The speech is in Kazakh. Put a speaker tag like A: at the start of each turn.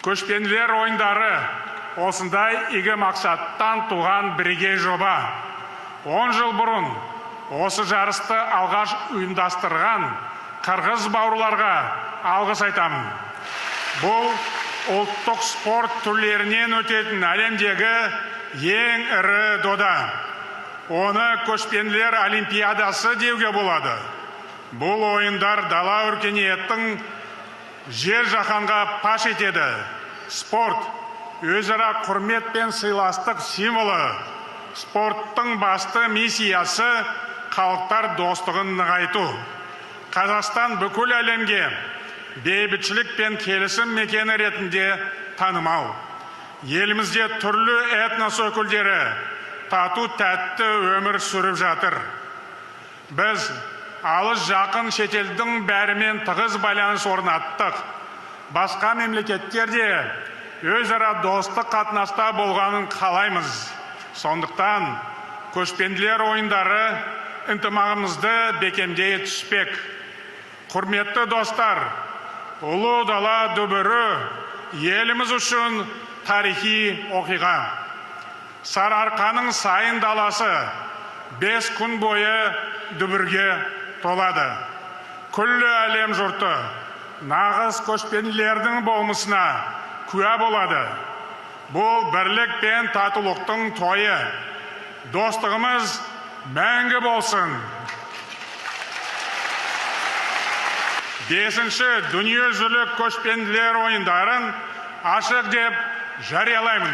A: Көшпенділер ойындары осындай игі мақсаттан туған бірегей жоба. 10 жыл бұрын осы жарысты алғаш ұйымдастырған қырғыз бауырларға алғыс айтамын. Бұл ұлттық спорт түрлерінен өтетін әлемдегі ең ірі дода. Оны көшпенділер олимпиадасы деуге болады. Бұл ойындар дала өркениеттің жер жаһанға паш етеді. Спорт өзара құрмет пен сыйластық символы. Спорттың басты миссиясы халықтар достығын нығайту. Қазақстан бүкіл әлемге бейбітшілік пен келісім мекені ретінде танымал. Елімізде түрлі этнос өкілдері тату тәтті өмір сүріп жатыр. Біз алыс жақын шетелдің бәрімен тығыз байланыс орнаттық. Басқа мемлекеттерде өзара достық қатынаста болғанын қалаймыз. Сондықтан көшпенділер ойындары ынтымағымызды бекемдей түспек. Құрметті достар, ұлы дала дүбірі еліміз үшін тарихи оқиға. Сарыарқаның сайын даласы 5 күн бойы дүбірге толады. Күллі әлем жұрты нағыз көшпенділердің болмысына куә болады. Бұл бірлік пен татулықтың тойы. Достығымыз мәңгі болсын. 5-ші дүниежүзілік көшпенділер ойындарын ашық деп жариялаймын.